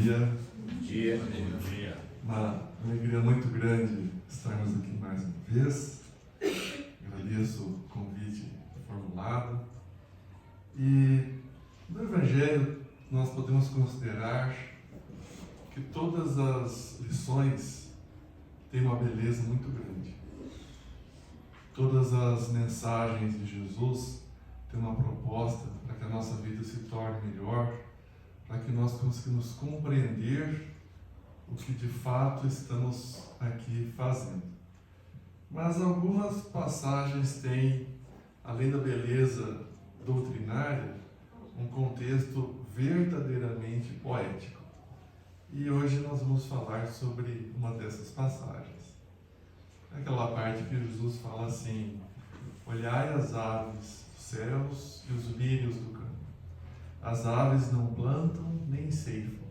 dia. Bom dia. Bom dia. Uma alegria muito grande estarmos aqui mais uma vez. Agradeço o convite formulado. E no Evangelho nós podemos considerar que todas as lições têm uma beleza muito grande. Todas as mensagens de Jesus têm uma proposta para que a nossa vida se torne melhor, para que nós consigamos compreender o que de fato estamos aqui fazendo. Mas algumas passagens têm, além da beleza doutrinária, um contexto verdadeiramente poético. E hoje nós vamos falar sobre uma dessas passagens. Aquela parte que Jesus fala assim: olhai as aves dos céus e os lírios do campo. As aves não plantam nem ceifam,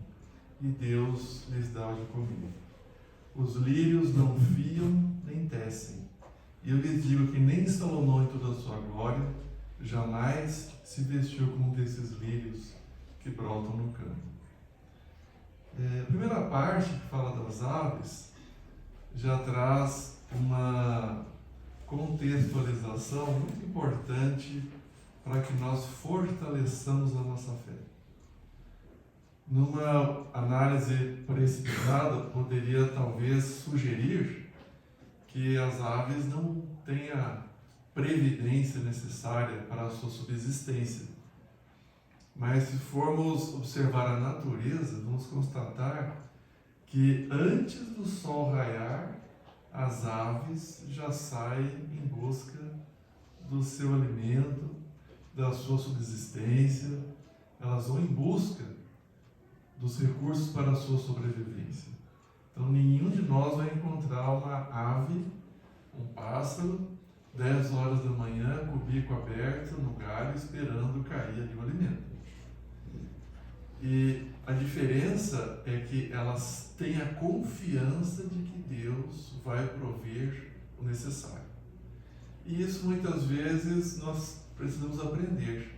e Deus lhes dá o de comer. Os lírios não fiam nem tecem. E eu lhes digo que nem Salomão em toda a sua glória jamais se vestiu como um desses lírios que brotam no campo. A primeira parte, que fala das aves, já traz uma contextualização muito importante para que nós fortaleçamos a nossa fé. Numa análise precipitada, poderia talvez sugerir que as aves não têm a previdência necessária para a sua subsistência. Mas se formos observar a natureza, vamos constatar que antes do sol raiar, as aves já saem em busca do seu alimento, da sua subsistência, elas vão em busca dos recursos para a sua sobrevivência. Então nenhum de nós vai encontrar uma ave, um pássaro, 10 horas da manhã, com o bico aberto no galho, esperando cair ali o alimento. E a diferença é que elas têm a confiança de que Deus vai prover o necessário. E isso muitas vezes nós precisamos aprender.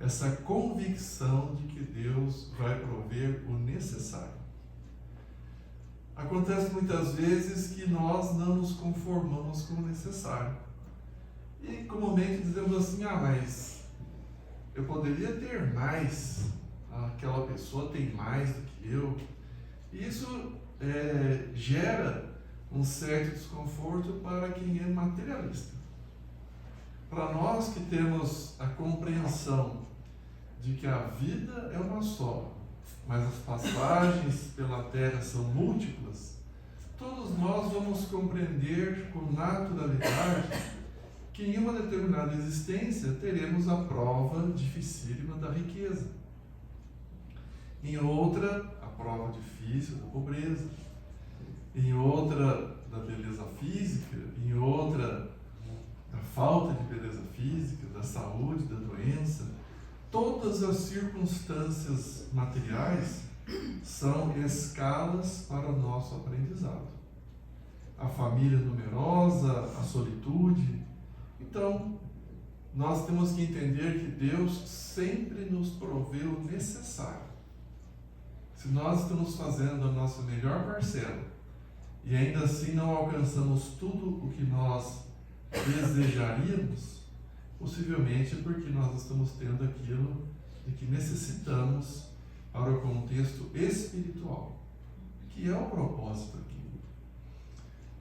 Essa convicção de que Deus vai prover o necessário. Acontece muitas vezes que nós não nos conformamos com o necessário. E comumente dizemos assim: mas eu poderia ter mais, aquela pessoa tem mais do que eu. E isso gera um certo desconforto para quem é materialista. Para nós que temos a compreensão de que a vida é uma só, mas as passagens pela terra são múltiplas, todos nós vamos compreender com naturalidade que em uma determinada existência teremos a prova dificílima da riqueza, em outra a prova difícil da pobreza, em outra da beleza física, em outra da falta de beleza física, da saúde, da doença. Todas as circunstâncias materiais são escalas para o nosso aprendizado. A família numerosa, a solitude. Então, nós temos que entender que Deus sempre nos provê o necessário. Se nós estamos fazendo a nossa melhor parcela e ainda assim não alcançamos tudo o que nós desejaríamos, possivelmente porque nós estamos tendo aquilo de que necessitamos para o contexto espiritual, que é o propósito aqui.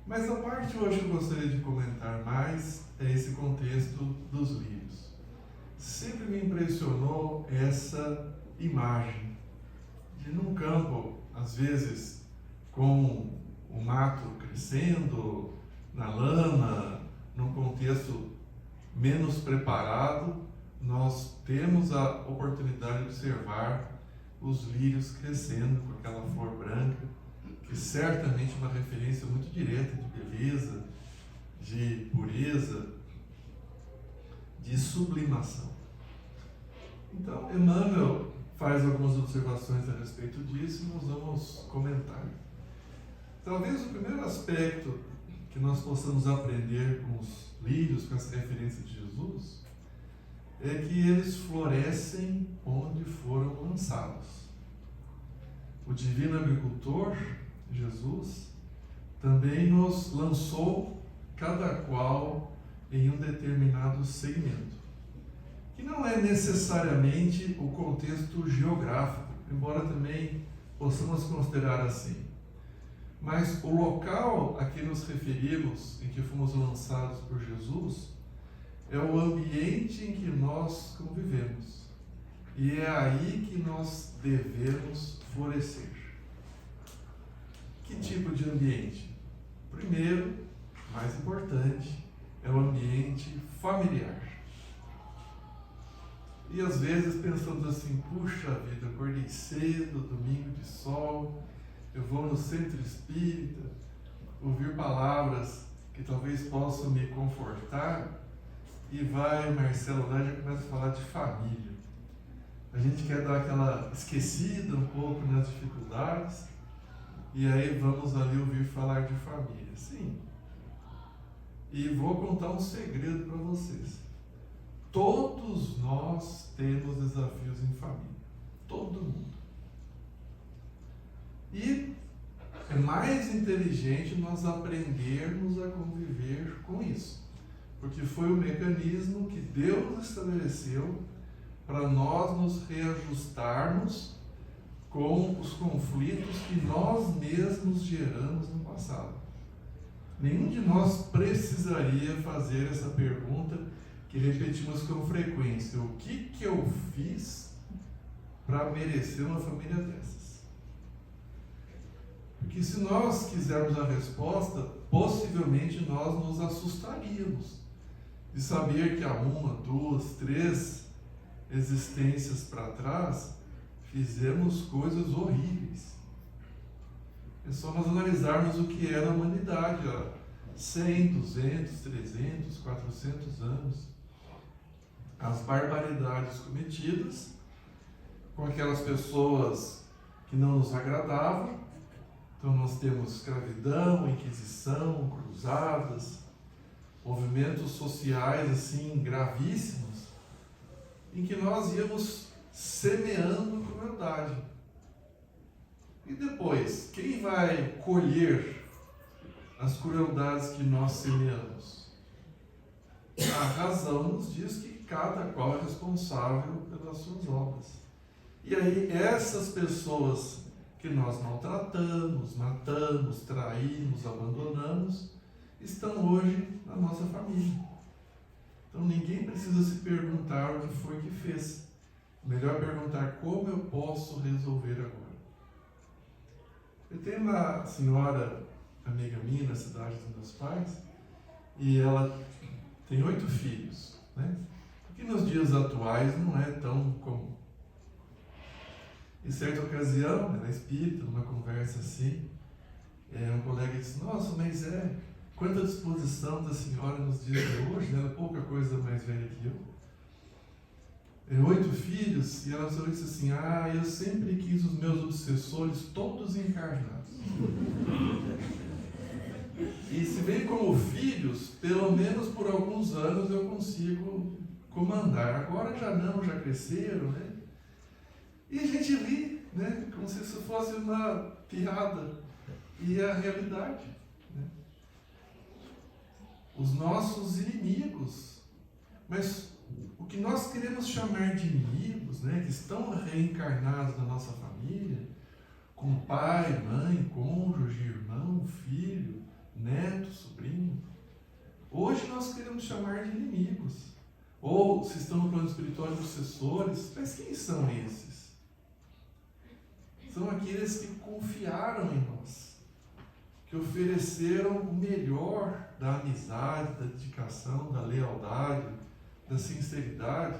Mas a parte hoje que eu gostaria de comentar mais é esse contexto dos lírios. Sempre me impressionou essa imagem de num campo, às vezes com o mato crescendo, na lama, num contexto menos preparado, nós temos a oportunidade de observar os lírios crescendo com aquela flor branca, que certamente é uma referência muito direta de beleza, de pureza, de sublimação. Então, Emmanuel faz algumas observações a respeito disso e nós vamos comentar. Talvez o primeiro aspecto que nós possamos aprender com os lírios, com essa referência de Jesus, é que eles florescem onde foram lançados. O divino agricultor, Jesus, também nos lançou cada qual em um determinado segmento, que não é necessariamente o contexto geográfico, embora também possamos considerar assim. Mas o local a que nos referimos, em que fomos lançados por Jesus, é o ambiente em que nós convivemos. E é aí que nós devemos florescer. Que tipo de ambiente? Primeiro, mais importante, é o ambiente familiar. E às vezes pensamos assim, puxa vida, acordei cedo, domingo de sol, eu vou no centro espírita, ouvir palavras que talvez possam me confortar, e vai o Marcelo lá e já começa a falar de família. A gente quer dar aquela esquecida um pouco nas dificuldades, e aí vamos ali ouvir falar de família. Sim. E vou contar um segredo para vocês. Todos nós temos desafios em família. Todo mundo. E é mais inteligente nós aprendermos a conviver com isso. Porque foi o mecanismo que Deus estabeleceu para nós nos reajustarmos com os conflitos que nós mesmos geramos no passado. Nenhum de nós precisaria fazer essa pergunta que repetimos com frequência: o que eu fiz para merecer uma família dessas? Porque se nós quisermos a resposta, possivelmente nós nos assustaríamos de saber que há 1, 2, 3 existências para trás fizemos coisas horríveis. É só nós analisarmos o que era a humanidade há 100, 200, 300, 400 anos. As barbaridades cometidas com aquelas pessoas que não nos agradavam. Então nós temos escravidão, inquisição, cruzadas, movimentos sociais assim gravíssimos, em que nós íamos semeando crueldade. E depois, quem vai colher as crueldades que nós semeamos? A razão nos diz que cada qual é responsável pelas suas obras. E aí essas pessoas que nós maltratamos, matamos, traímos, abandonamos, estão hoje na nossa família. Então ninguém precisa se perguntar o que foi que fez. Melhor perguntar como eu posso resolver agora. Eu tenho uma senhora, amiga minha, na cidade dos meus pais, e ela tem 8 filhos, né? O que nos dias atuais não é tão comum. Em certa ocasião, ela é espírita, numa conversa assim, um colega disse: nossa, mas quanta disposição da senhora nos dias de hoje, né? Ela é pouca coisa mais velha que eu. 8 filhos, e ela só disse assim: eu sempre quis os meus obsessores todos encarnados. E se bem como filhos, pelo menos por alguns anos eu consigo comandar. Agora já não, já cresceram, né? E a gente ri, né? Como se isso fosse uma piada. E é a realidade, né? Os nossos inimigos. Mas o que nós queremos chamar de inimigos, né, que estão reencarnados na nossa família, como pai, mãe, cônjuge, irmão, filho, neto, sobrinho, hoje nós queremos chamar de inimigos. Ou, se estão no plano espiritual, obsessores. Mas quem são esses? São aqueles que confiaram em nós, que ofereceram o melhor da amizade, da dedicação, da lealdade, da sinceridade,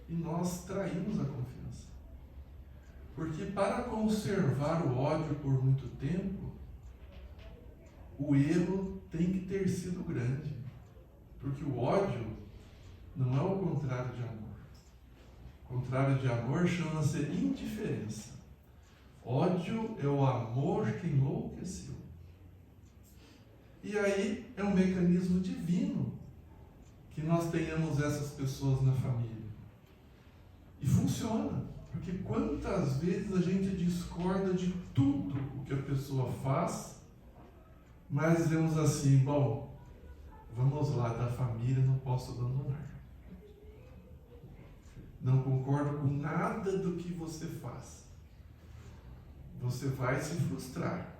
e nós traímos a confiança. Porque para conservar o ódio por muito tempo, o erro tem que ter sido grande. Porque o ódio não é o contrário de amor. O contrário de amor chama-se indiferença. Ódio é o amor que enlouqueceu. E aí é um mecanismo divino que nós tenhamos essas pessoas na família. E funciona. Porque quantas vezes a gente discorda de tudo o que a pessoa faz, mas dizemos assim, bom, vamos lá, da família não posso abandonar. Não concordo com nada do que você faz. Você vai se frustrar,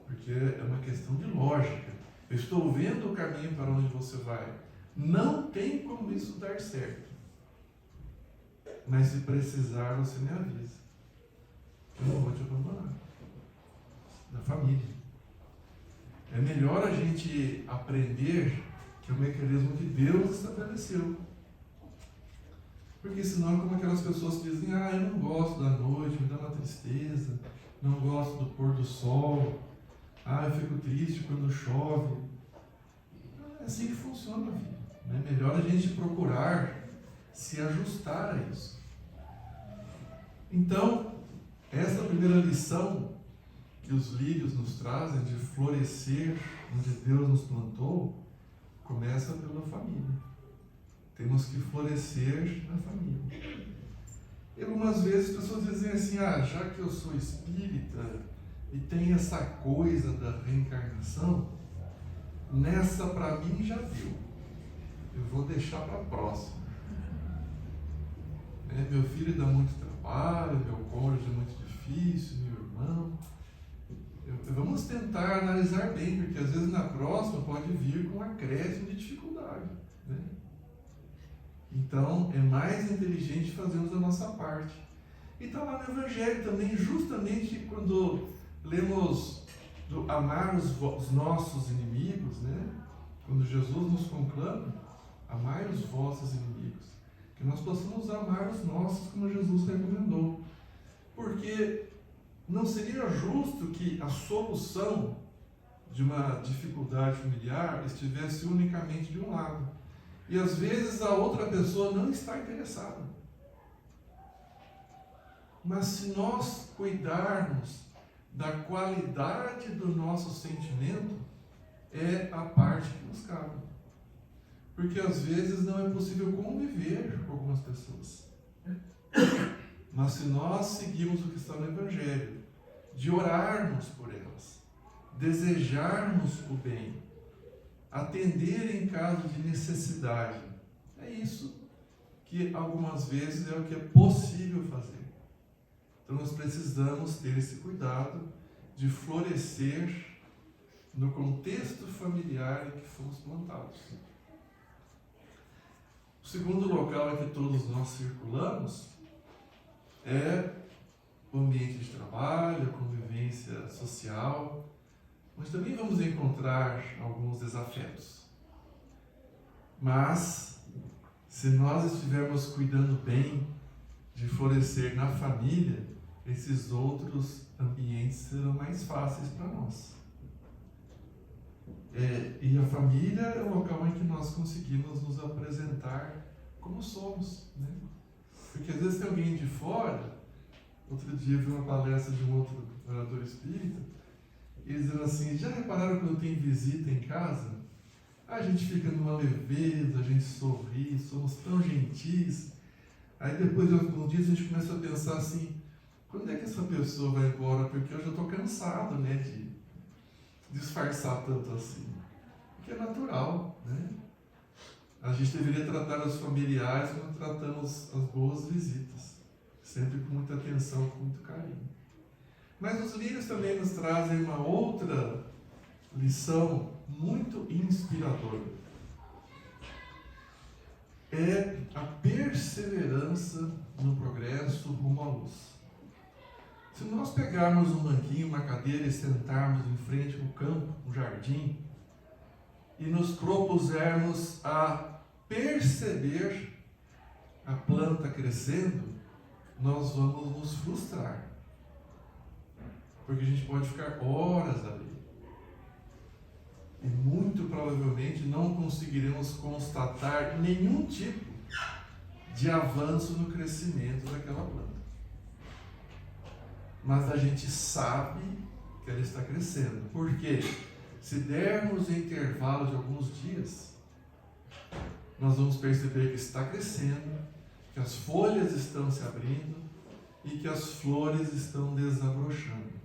porque é uma questão de lógica. Eu estou vendo o caminho para onde você vai. Não tem como isso dar certo. Mas se precisar, você me avisa. Eu não vou te abandonar. Da família. É melhor a gente aprender que é o mecanismo que Deus estabeleceu. Porque senão é como aquelas pessoas que dizem, eu não gosto da noite, me dá uma tristeza, não gosto do pôr do sol, eu fico triste quando chove. É assim que funciona a vida. É melhor a gente procurar se ajustar a isso. Então, essa primeira lição que os lírios nos trazem de florescer onde Deus nos plantou, começa pela família. Temos que florescer na família. E algumas vezes as pessoas dizem assim, já que eu sou espírita e tem essa coisa da reencarnação, nessa para mim já deu. Eu vou deixar para a próxima. Meu filho dá muito trabalho, meu cônjuge é muito difícil, meu irmão. Vamos tentar analisar bem, porque às vezes na próxima pode vir com um acréscimo de dificuldade. Né? Então, é mais inteligente fazermos a nossa parte. E está lá no Evangelho também, justamente quando lemos do amar os nossos inimigos, né? Quando Jesus nos conclama, amai os vossos inimigos, que nós possamos amar os nossos como Jesus recomendou. Porque não seria justo que a solução de uma dificuldade familiar estivesse unicamente de um lado. E às vezes a outra pessoa não está interessada. Mas se nós cuidarmos da qualidade do nosso sentimento, é a parte que nos cabe. Porque às vezes não é possível conviver com algumas pessoas. Mas se nós seguirmos o que está no Evangelho, de orarmos por elas, desejarmos o bem, atender em caso de necessidade, é isso que algumas vezes é o que é possível fazer. Então nós precisamos ter esse cuidado de florescer no contexto familiar em que fomos plantados. O segundo local em que todos nós circulamos é o ambiente de trabalho, a convivência social, mas também vamos encontrar alguns desafetos. Mas, se nós estivermos cuidando bem de florescer na família, esses outros ambientes serão mais fáceis para nós. E a família é o local em que nós conseguimos nos apresentar como somos, né? Porque às vezes tem alguém de fora. Outro dia eu vi uma palestra de um outro orador espírita, e eles dizendo assim, já repararam quando tem visita em casa? A gente fica numa leveza, a gente sorri, somos tão gentis. Aí depois de alguns dias a gente começa a pensar assim, quando é que essa pessoa vai embora? Porque eu já estou cansado, né, de disfarçar tanto assim. Porque é natural, né? A gente deveria tratar os familiares como tratamos as boas visitas. Sempre com muita atenção, com muito carinho. Mas os lírios também nos trazem uma outra lição muito inspiradora. É a perseverança no progresso rumo à luz. Se nós pegarmos um banquinho, uma cadeira e sentarmos em frente ao campo, um jardim, e nos propusermos a perceber a planta crescendo, nós vamos nos frustrar. Porque a gente pode ficar horas ali. E muito provavelmente não conseguiremos constatar nenhum tipo de avanço no crescimento daquela planta. Mas a gente sabe que ela está crescendo. Por quê? Se dermos intervalo de alguns dias, nós vamos perceber que está crescendo, que as folhas estão se abrindo, e que as flores estão desabrochando.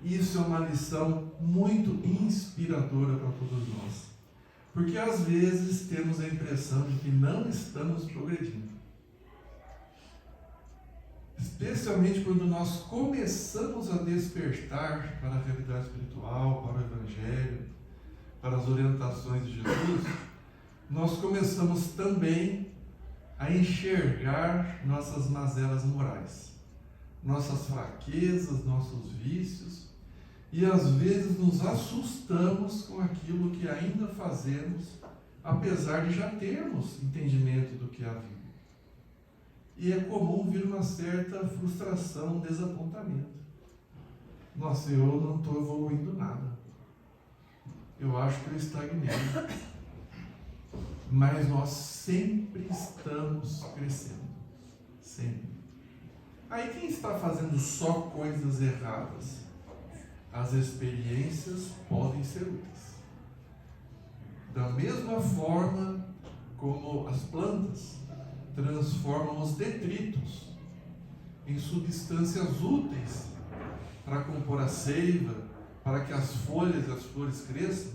Isso é uma lição muito inspiradora para todos nós, porque às vezes temos a impressão de que não estamos progredindo. Especialmente quando nós começamos a despertar para a realidade espiritual, para o Evangelho, para as orientações de Jesus, nós começamos também a enxergar nossas mazelas morais, nossas fraquezas, nossos vícios, e às vezes nos assustamos com aquilo que ainda fazemos, apesar de já termos entendimento do que é a vida. E é comum vir uma certa frustração, desapontamento. Nossa, eu não estou evoluindo nada. Eu acho que eu estagnei. Mas nós sempre estamos crescendo. Sempre. Aí quem está fazendo só coisas erradas? As experiências podem ser úteis. Da mesma forma como as plantas transformam os detritos em substâncias úteis para compor a seiva, para que as folhas e as flores cresçam,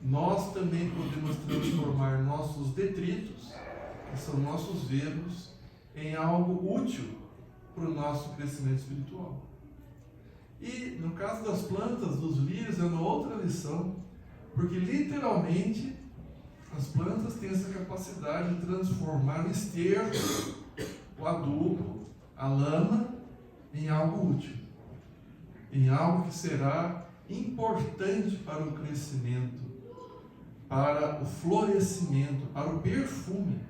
nós também podemos transformar nossos detritos, que são nossos erros, em algo útil para o nosso crescimento espiritual. E no caso das plantas, dos lírios, é uma outra lição, porque literalmente as plantas têm essa capacidade de transformar o esterco, o adubo, a lama, em algo útil, em algo que será importante para o crescimento, para o florescimento, para o perfume.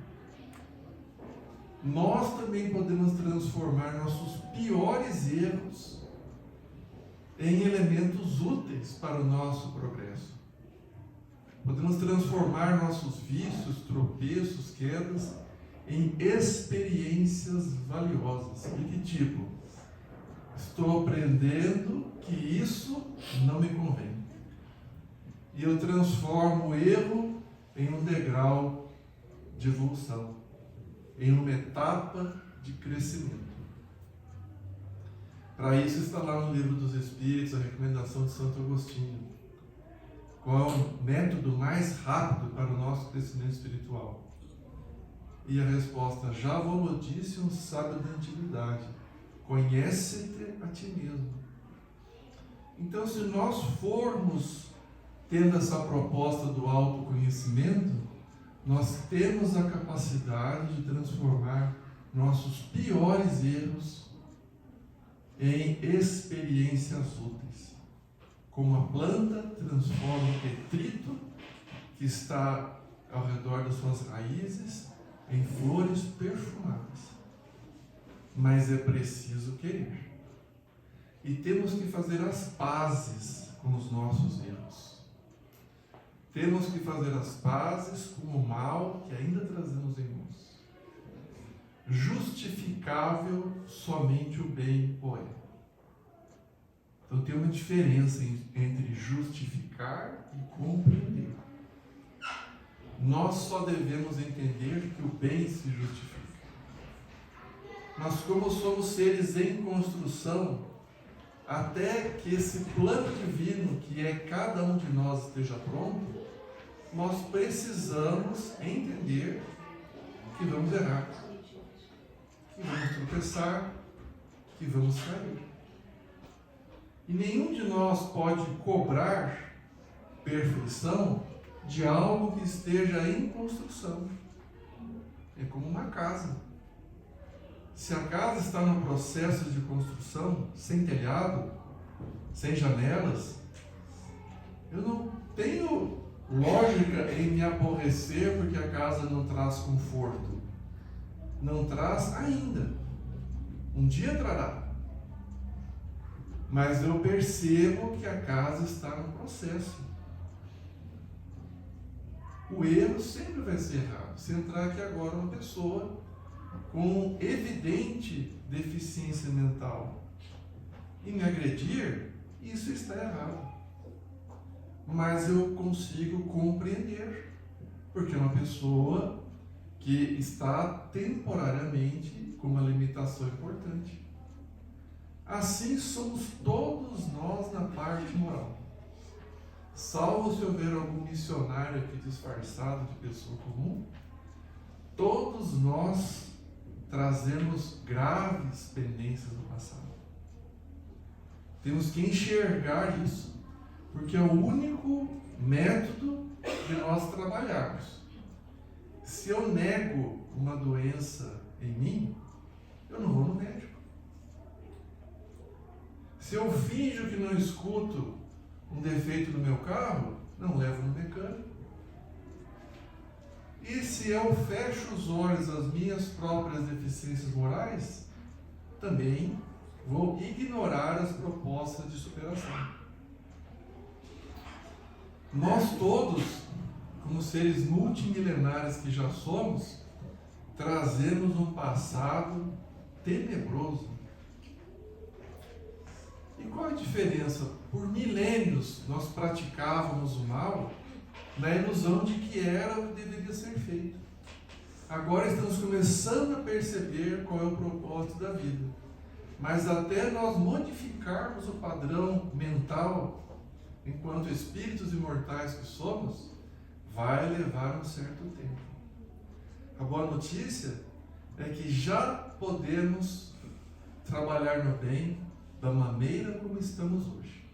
Nós também podemos transformar nossos piores erros em elementos úteis para o nosso progresso. Podemos transformar nossos vícios, tropeços, quedas em experiências valiosas. De que tipo? Estou aprendendo que isso não me convém. E eu transformo o erro em um degrau de evolução, em uma etapa de crescimento. Para isso está lá no Livro dos Espíritos a recomendação de Santo Agostinho. Qual é o método mais rápido para o nosso crescimento espiritual? E a resposta: já vos disse um sábio da antiguidade, conhece-te a ti mesmo. Então, se nós formos tendo essa proposta do autoconhecimento, nós temos a capacidade de transformar nossos piores erros em experiências úteis. Como a planta transforma o detrito que está ao redor das suas raízes em flores perfumadas. Mas é preciso querer. E temos que fazer as pazes com os nossos erros. Temos que fazer as pazes com o mal que ainda trazemos em nós. Justificável somente o bem ou é. Então tem uma diferença entre justificar e compreender. Nós só devemos entender que o bem se justifica. Mas como somos seres em construção, até que esse plano divino, que é cada um de nós, esteja pronto, nós precisamos entender que vamos errar, que vamos tropeçar, que vamos cair. E nenhum de nós pode cobrar perfeição de algo que esteja em construção. É como uma casa. Se a casa está no processo de construção, sem telhado, sem janelas, eu não tenho lógica em me aborrecer porque a casa não traz conforto. Não traz ainda. Um dia trará. Mas eu percebo que a casa está no processo. O erro sempre vai ser errado. Se entrar aqui agora uma pessoa com evidente deficiência mental e me agredir, isso está errado. Mas eu consigo compreender, porque é uma pessoa que está temporariamente com uma limitação importante. Assim somos todos nós na parte moral. Salvo se houver algum missionário aqui disfarçado de pessoa comum, todos nós trazemos graves pendências do passado. Temos que enxergar isso, porque é o único método de nós trabalharmos. Se eu nego uma doença em mim, eu não vou no médico. Se eu finjo que não escuto um defeito no meu carro, não levo no mecânico. E se eu fecho os olhos às minhas próprias deficiências morais, também vou ignorar as propostas de superação. Nós todos, como seres multimilenares que já somos, trazemos um passado tenebroso. E qual a diferença? Por milênios nós praticávamos o mal na ilusão de que era o que deveria ser feito. Agora estamos começando a perceber qual é o propósito da vida. Mas até nós modificarmos o padrão mental, enquanto espíritos imortais que somos, vai levar um certo tempo. A boa notícia é que já podemos trabalhar no bem da maneira como estamos hoje.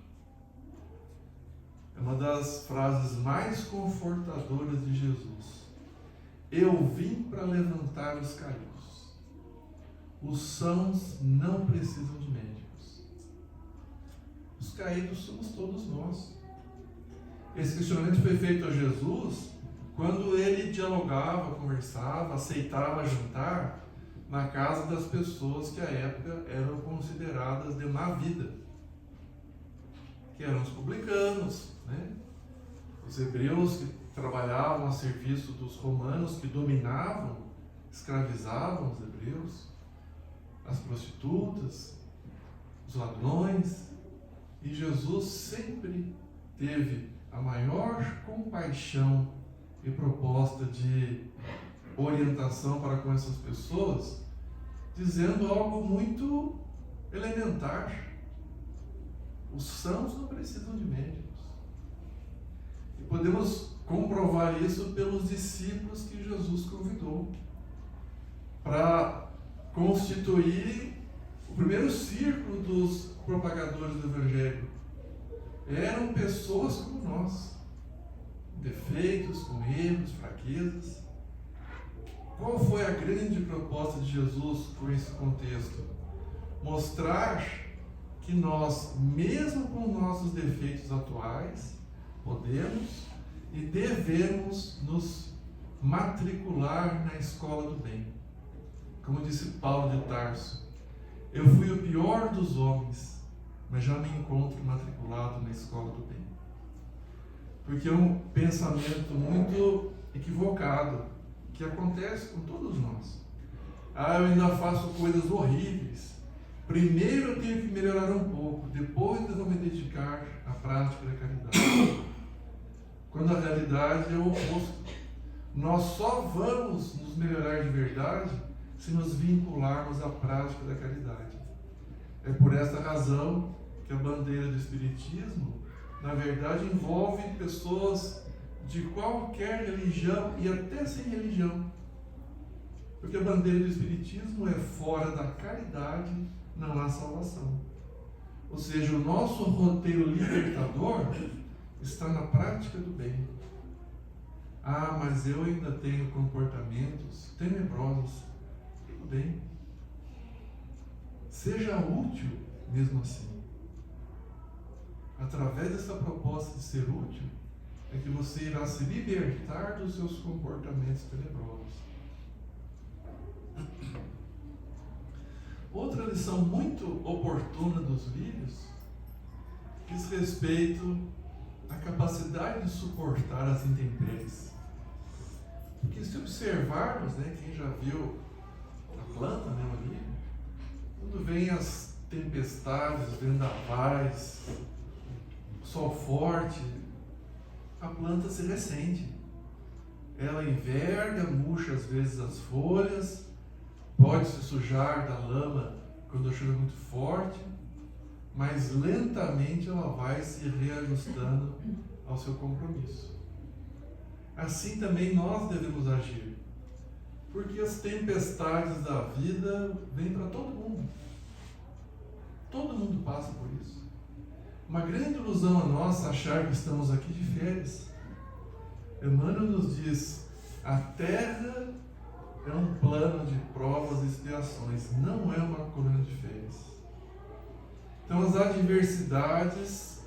É uma das frases mais confortadoras de Jesus. Eu vim para levantar os caídos. Os sãos não precisam de médicos. Os caídos somos todos nós. Esse questionamento foi feito a Jesus quando ele dialogava, conversava, aceitava jantar na casa das pessoas que à época eram consideradas de má vida, que eram os publicanos, né? Os hebreus que trabalhavam a serviço dos romanos, que dominavam, escravizavam os hebreus, as prostitutas, os ladrões. E Jesus sempre teve a maior compaixão e proposta de orientação para com essas pessoas, dizendo algo muito elementar: os sãos não precisam de médicos. E podemos comprovar isso pelos discípulos que Jesus convidou para constituir o primeiro círculo dos propagadores do Evangelho. Eram pessoas como nós, com defeitos, com erros, fraquezas. Qual foi a grande proposta de Jesus com esse contexto? Mostrar que nós, mesmo com nossos defeitos atuais, podemos e devemos nos matricular na escola do bem. Como disse Paulo de Tarso, eu fui o pior dos homens, mas já me encontro matriculado na escola do bem. Porque é um pensamento muito equivocado que acontece com todos nós. Eu ainda faço coisas horríveis. Primeiro eu tenho que melhorar um pouco, depois eu vou me dedicar à prática da caridade. Quando a realidade é o oposto. Nós só vamos nos melhorar de verdade se nos vincularmos à prática da caridade. É por esta razão que a bandeira do Espiritismo, na verdade, envolve pessoas de qualquer religião e até sem religião. Porque a bandeira do Espiritismo é: fora da caridade não há salvação. Ou seja, o nosso roteiro libertador está na prática do bem. Mas eu ainda tenho comportamentos tenebrosos. Tudo bem. Seja útil mesmo assim. Através dessa proposta de ser útil, é que você irá se libertar dos seus comportamentos tenebrosos. Outra lição muito oportuna dos livros diz respeito à capacidade de suportar as intempéries. Porque se observarmos, quem já viu a planta, o livro, quando vem as tempestades, vendavais, sol forte, a planta se ressente. ela enverga, murcha às vezes as folhas, pode se sujar da lama quando a chuva é muito forte, mas lentamente ela vai se reajustando ao seu compromisso. Assim também nós devemos agir, porque as tempestades da vida vêm para todo mundo. Todo mundo passa por isso. Uma grande ilusão a nossa achar que estamos aqui de férias. Emmanuel nos diz: a terra é um plano de provas e expiações, não é uma colônia de férias. Então as adversidades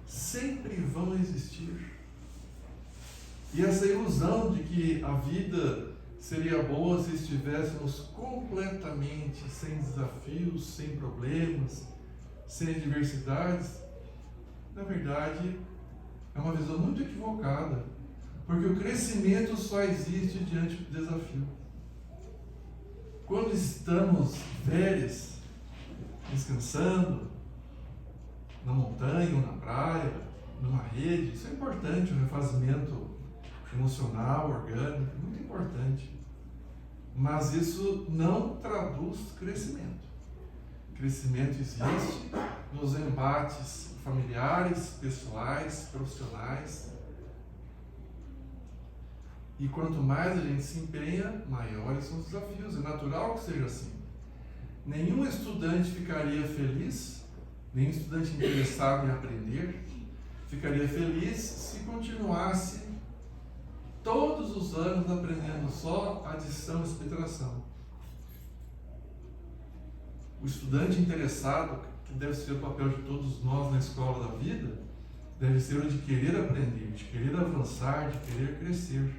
sempre vão existir. E essa ilusão de que a vida seria boa se estivéssemos completamente sem desafios, sem problemas, sem adversidades, na verdade é uma visão muito equivocada, porque o crescimento só existe diante do desafio. Quando estamos férias, descansando, na montanha ou na praia, numa rede, isso é importante, o refazimento emocional, orgânico, muito importante. Mas isso não traduz crescimento. Crescimento existe nos embates familiares, pessoais, profissionais. E quanto mais a gente se empenha, maiores são os desafios. É natural que seja assim. Nenhum estudante ficaria feliz, nenhum estudante interessado em aprender, ficaria feliz se continuasse todos os anos aprendendo só adição e subtração. O estudante interessado, que deve ser o papel de todos nós na escola da vida, deve ser o de querer aprender, de querer avançar, de querer crescer.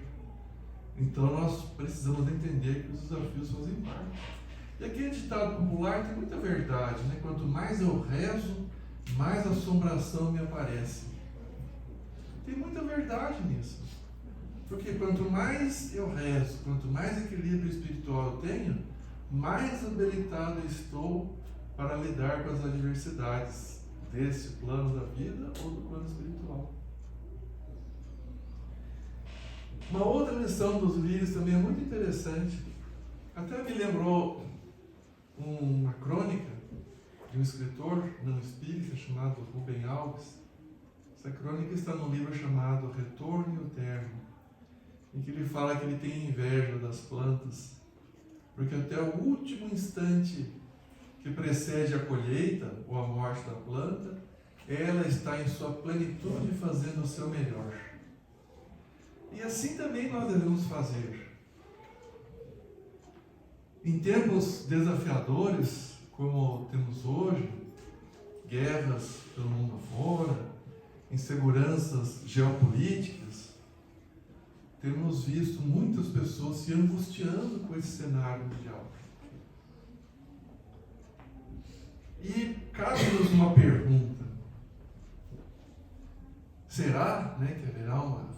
Então nós precisamos entender que os desafios fazem parte. E aquele ditado popular tem muita verdade, né? Quanto mais eu rezo, mais assombração me aparece. Tem muita verdade nisso. Porque quanto mais eu rezo, quanto mais equilíbrio espiritual eu tenho, mais habilitado eu estou para lidar com as adversidades desse plano da vida ou do plano espiritual. Uma outra lição dos lírios também é muito interessante. Até me lembrou uma crônica de um escritor não espírita chamado Rubem Alves. Essa crônica está num livro chamado Retorno e o Termo, em que ele fala que ele tem inveja das plantas, porque até o último instante que precede a colheita ou a morte da planta, ela está em sua plenitude fazendo o seu melhor. E assim também nós devemos fazer. Em tempos desafiadores, como temos hoje, guerras pelo mundo afora, inseguranças geopolíticas, temos visto muitas pessoas se angustiando com esse cenário mundial. E cabe-nos uma pergunta: será, que haverá uma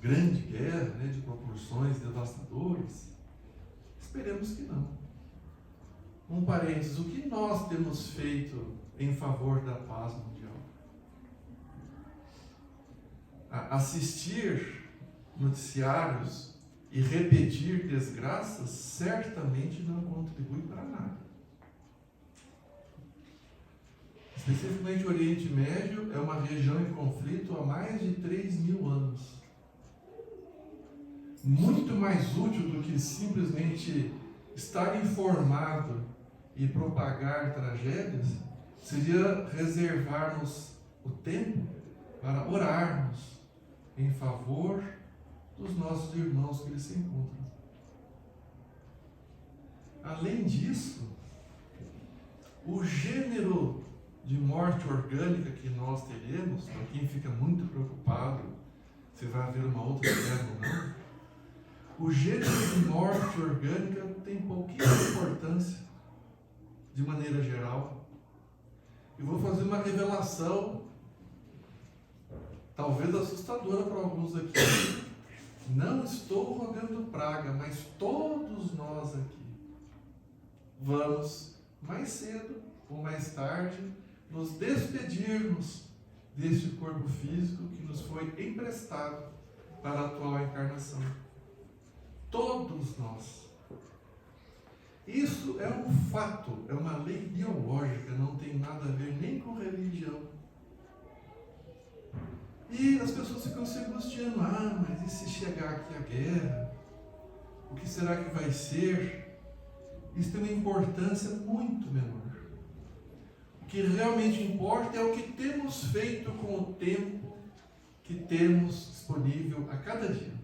grande guerra, de proporções devastadoras? Esperemos que não. Um parênteses: o que nós temos feito em favor da paz mundial? Assistir noticiários e repetir desgraças certamente não contribui para nada. Especificamente o Oriente Médio é uma região em conflito há mais de 3.000 anos. Muito mais útil do que simplesmente estar informado e propagar tragédias seria reservarmos o tempo para orarmos em favor dos nossos irmãos que eles se encontram. Além disso, o gênero de morte orgânica que nós teremos, para quem fica muito preocupado se vai haver uma outra guerra ou não, o gênero de morte orgânica tem pouquíssima importância de maneira geral. E vou fazer uma revelação, talvez assustadora para alguns aqui. Não estou rogando praga, mas todos nós aqui vamos, mais cedo ou mais tarde, nos despedirmos deste corpo físico que nos foi emprestado para a atual encarnação. Todos nós. Isso é um fato, é uma lei biológica, não tem nada a ver nem com religião. E as pessoas ficam se angustiando, mas e se chegar aqui a guerra? O que será que vai ser? Isso tem uma importância muito menor. O que realmente importa é o que temos feito com o tempo que temos disponível a cada dia.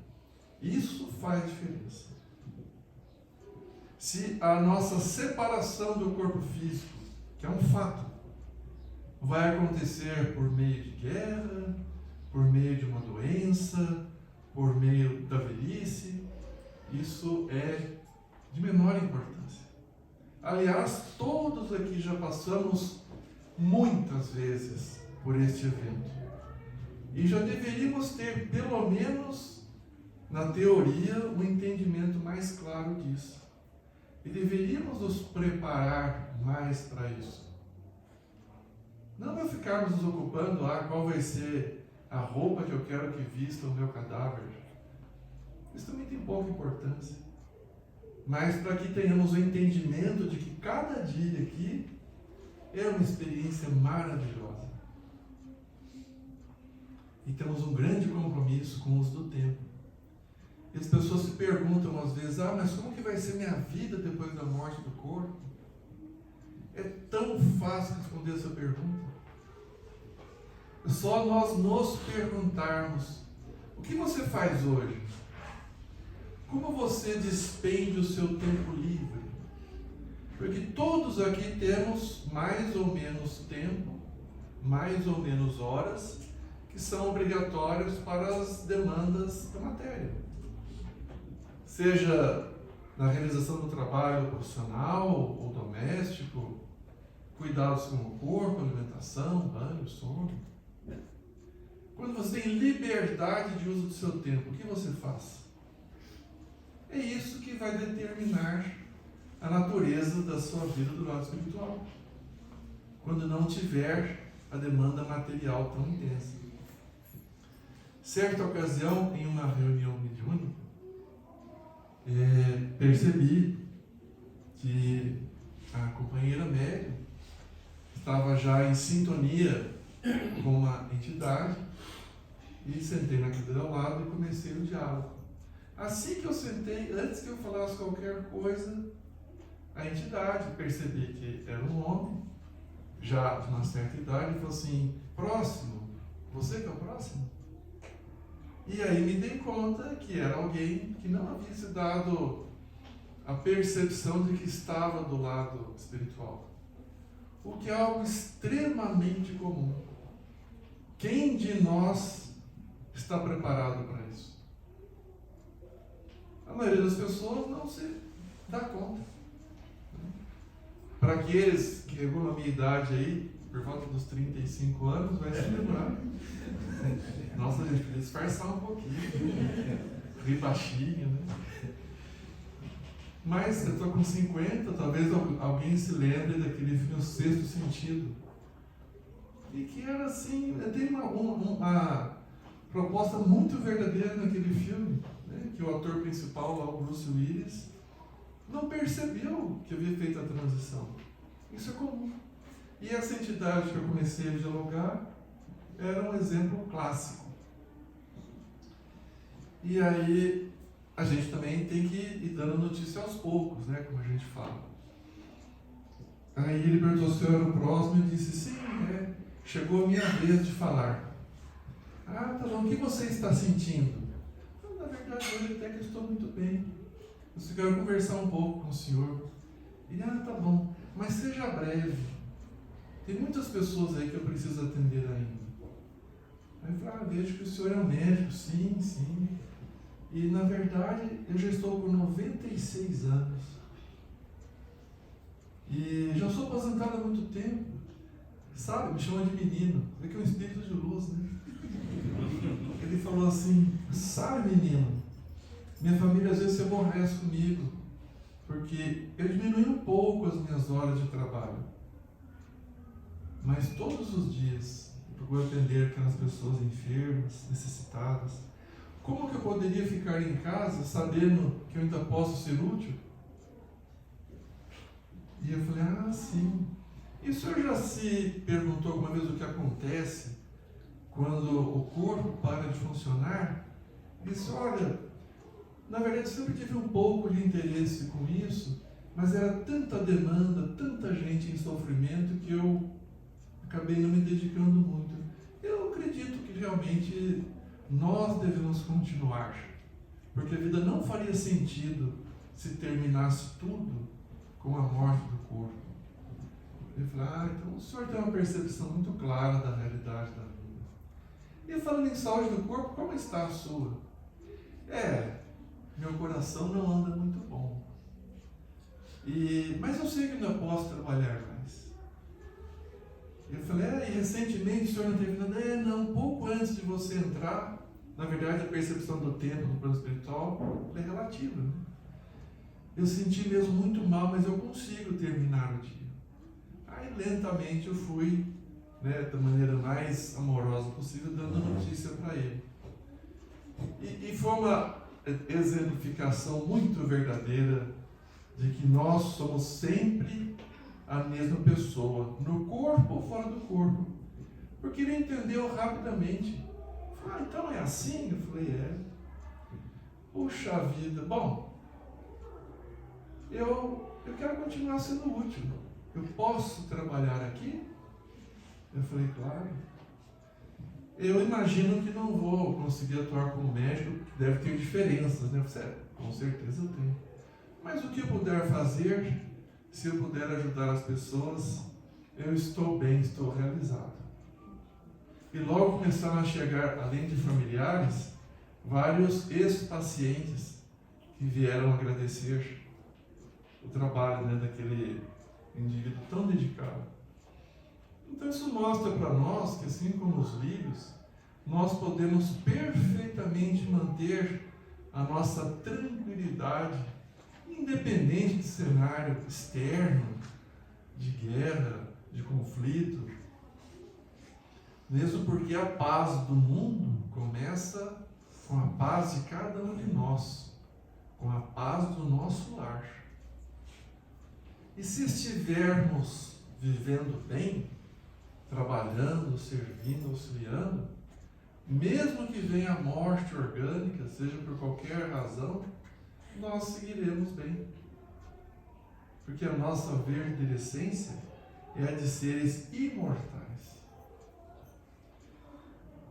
Isso faz diferença. Se a nossa separação do corpo físico, que é um fato, vai acontecer por meio de guerra, por meio de uma doença, por meio da velhice, isso é de menor importância. Aliás, todos aqui já passamos muitas vezes por este evento. E já deveríamos ter, pelo menos na teoria, um entendimento mais claro disso. E deveríamos nos preparar mais para isso. Não é ficarmos nos ocupando, qual vai ser a roupa que eu quero que vista o meu cadáver. Isso também tem pouca importância. Mas para que tenhamos o entendimento de que cada dia aqui é uma experiência maravilhosa. E temos um grande compromisso com o uso do tempo. E as pessoas se perguntam às vezes, mas como que vai ser minha vida depois da morte do corpo? É tão fácil responder essa pergunta. Só nós nos perguntarmos, o que você faz hoje? Como você despende o seu tempo livre? Porque todos aqui temos mais ou menos tempo, mais ou menos horas, que são obrigatórias para as demandas da matéria. Seja na realização do trabalho profissional ou doméstico, cuidados com o corpo, alimentação, banho, sono. Quando você tem liberdade de uso do seu tempo, o que você faz? É isso que vai determinar a natureza da sua vida do lado espiritual. Quando não tiver a demanda material tão intensa. Certa ocasião, em uma reunião mediúnica, percebi que a companheira médium estava já em sintonia com uma entidade e sentei na cadeira ao lado e comecei o diálogo. Assim que eu sentei, antes que eu falasse qualquer coisa, a entidade, percebi que era um homem, já de uma certa idade, falou assim, próximo, você que é o próximo? E aí me dei conta que era alguém que não havia se dado a percepção de que estava do lado espiritual. O que é algo extremamente comum. Quem de nós está preparado para isso? A maioria das pessoas não se dá conta. Para aqueles que regulam a minha idade aí, por volta dos 35 anos, vai se lembrar. Nossa, a gente podia disfarçar um pouquinho, rir baixinho, né? Mas eu estou com 50, talvez alguém se lembre daquele filme O Sexto Sentido. E que era assim, tem uma proposta muito verdadeira naquele filme, né? Que o ator principal, lá, o Bruce Willis, não percebeu que havia feito a transição. Isso é comum. E essa entidade que eu comecei a dialogar era um exemplo clássico. E aí a gente também tem que ir dando notícia aos poucos, né? Como a gente fala. Aí ele perguntou se eu era o próximo e disse, sim, chegou a minha vez de falar. Tá bom, o que você está sentindo? Na verdade, hoje até que eu estou muito bem. Eu quero conversar um pouco com o senhor. E tá bom, mas seja breve. Tem muitas pessoas aí que eu preciso atender ainda. Aí eu falei, vejo que o senhor é um médico, sim. E na verdade, eu já estou com 96 anos. E já sou aposentado há muito tempo. Sabe, me chama de menino. Vê que é um espírito de luz, né? Ele falou assim, sabe menino, minha família às vezes se aborrece comigo, porque eu diminui um pouco as minhas horas de trabalho. Mas todos os dias eu procuro atender aquelas pessoas enfermas, necessitadas, como que eu poderia ficar em casa sabendo que eu ainda posso ser útil? E eu falei, sim. E o senhor já se perguntou alguma vez o que acontece quando o corpo para de funcionar? E disse, olha, na verdade eu sempre tive um pouco de interesse com isso, mas era tanta demanda, tanta gente em sofrimento que eu acabei não me dedicando muito. Eu acredito que realmente nós devemos continuar, porque a vida não faria sentido se terminasse tudo com a morte do corpo. Eu falei, então o senhor tem uma percepção muito clara da realidade da vida. E falando em saúde do corpo, como está a sua? Meu coração não anda muito bom. Mas eu sei que ainda posso trabalhar mais. Eu falei, e recentemente o senhor não teve nada? Não, pouco antes de você entrar, na verdade a percepção do tempo no plano espiritual é relativa, né? Eu senti mesmo muito mal, mas eu consigo terminar o dia. Aí lentamente eu fui, da maneira mais amorosa possível, dando notícia para ele. E foi uma exemplificação muito verdadeira de que nós somos sempre a mesma pessoa, no corpo ou fora do corpo. Porque ele entendeu rapidamente. Falei, então é assim? Eu falei, Puxa vida, bom, eu quero continuar sendo útil. Eu posso trabalhar aqui? Eu falei, claro. Eu imagino que não vou conseguir atuar como médico, deve ter diferenças, né? Com certeza eu tenho. Mas o que eu puder fazer, se eu puder ajudar as pessoas, eu estou bem, estou realizado. E logo começaram a chegar, além de familiares, vários ex-pacientes que vieram agradecer o trabalho, daquele indivíduo tão dedicado. Então isso mostra para nós que, assim como os lírios, nós podemos perfeitamente manter a nossa tranquilidade, independente de cenário externo, de guerra, de conflito. Mesmo porque a paz do mundo começa com a paz de cada um de nós, com a paz do nosso lar. E se estivermos vivendo bem, trabalhando, servindo, auxiliando, mesmo que venha a morte orgânica, seja por qualquer razão, nós seguiremos bem. Porque a nossa verdadeira essência é a de seres imortais.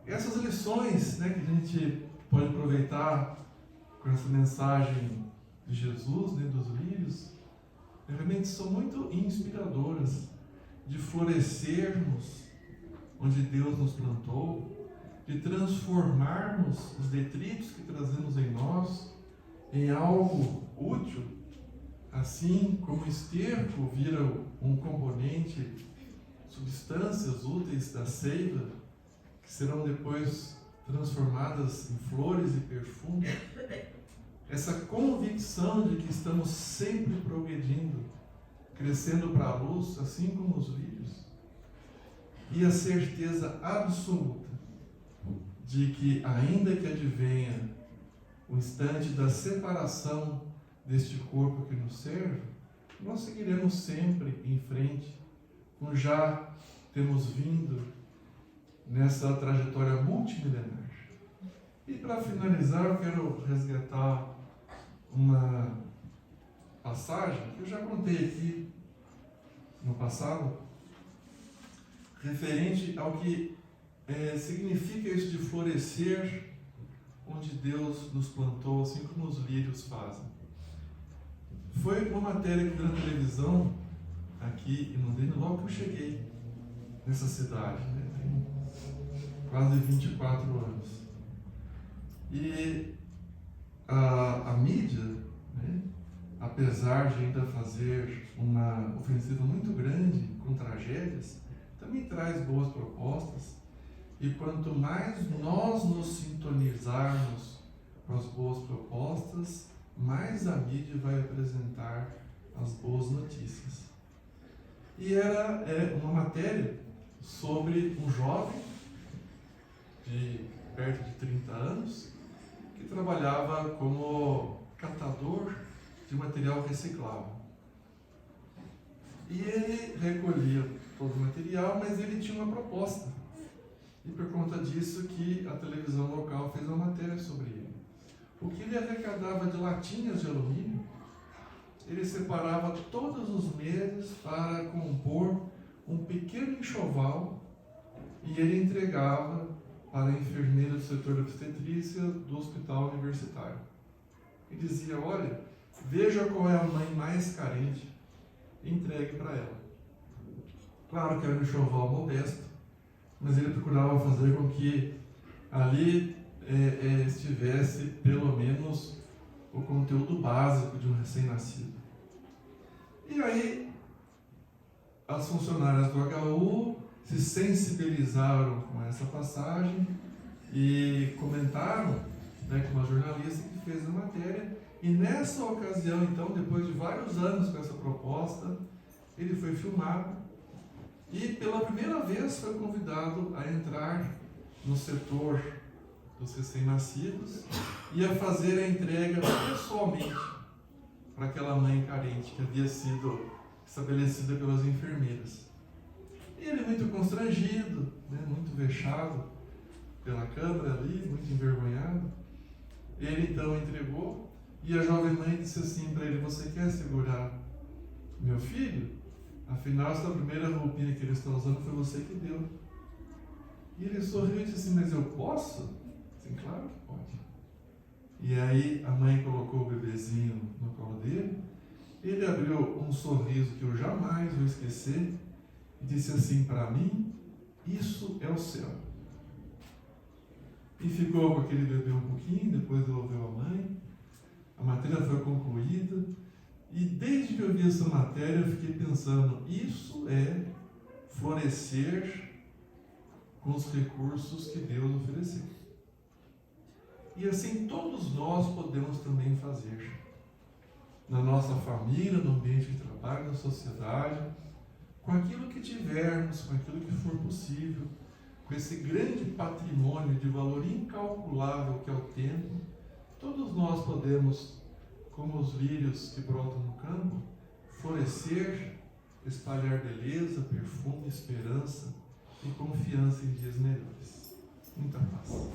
Essas lições, que a gente pode aproveitar com essa mensagem de Jesus, dos lírios, realmente são muito inspiradoras de florescermos onde Deus nos plantou, de transformarmos os detritos que trazemos em nós em algo útil, assim como o esterco vira um componente, substâncias úteis da seiva, que serão depois transformadas em flores e perfume. Essa convicção de que estamos sempre progredindo, crescendo para a luz, assim como os lírios, e a certeza absoluta de que, ainda que advenha o instante da separação deste corpo que nos serve, nós seguiremos sempre em frente, como já temos vindo nessa trajetória multimilenar. E para finalizar, eu quero resgatar uma passagem que eu já contei aqui no passado, referente ao que significa isso de florescer onde Deus nos plantou, assim como os lírios fazem. Foi uma matéria que deu na televisão aqui em Londrina, logo que eu cheguei nessa cidade, tem quase 24 anos. E a mídia, apesar de ainda fazer uma ofensiva muito grande com tragédias, também traz boas propostas. E quanto mais nós nos sintonizarmos com as boas propostas, mais a mídia vai apresentar as boas notícias. E era uma matéria sobre um jovem de perto de 30 anos que trabalhava como catador de material reciclável. E ele recolhia todo o material, mas ele tinha uma proposta. E por conta disso que a televisão local fez uma matéria sobre ele. O que ele arrecadava de latinhas de alumínio, ele separava todos os meses para compor um pequeno enxoval e ele entregava para a enfermeira do setor de obstetrícia do hospital universitário. E dizia, olha, veja qual é a mãe mais carente, entregue para ela. Claro que era um enxoval modesto, mas ele procurava fazer com que ali estivesse pelo menos o conteúdo básico de um recém-nascido. E aí, as funcionárias do HU se sensibilizaram com essa passagem e comentaram, com a jornalista que fez a matéria. E nessa ocasião, então, depois de vários anos com essa proposta, ele foi filmado e pela primeira vez foi convidado a entrar no setor dos recém-nascidos e a fazer a entrega pessoalmente para aquela mãe carente que havia sido estabelecida pelas enfermeiras. E ele muito constrangido, muito vexado pela câmera ali, muito envergonhado, ele então entregou e a jovem mãe disse assim para ele, você quer segurar meu filho? Afinal, essa primeira roupinha que eles estão usando foi você que deu. E ele sorriu e disse assim, mas eu posso? Sim, claro que pode. E aí a mãe colocou o bebezinho no colo dele, ele abriu um sorriso que eu jamais vou esquecer e disse assim para mim, isso é o céu. E ficou com aquele bebê um pouquinho, depois devolveu a mãe, a matéria foi concluída, e desde que eu vi essa matéria eu fiquei pensando, isso é florescer com os recursos que Deus ofereceu. E assim todos nós podemos também fazer. Na nossa família, no ambiente de trabalho, na sociedade, com aquilo que tivermos, com aquilo que for possível, com esse grande patrimônio de valor incalculável que é o tempo, todos nós podemos, como os lírios que brotam no campo, florescer, espalhar beleza, perfume, esperança e confiança em dias melhores. Muita paz.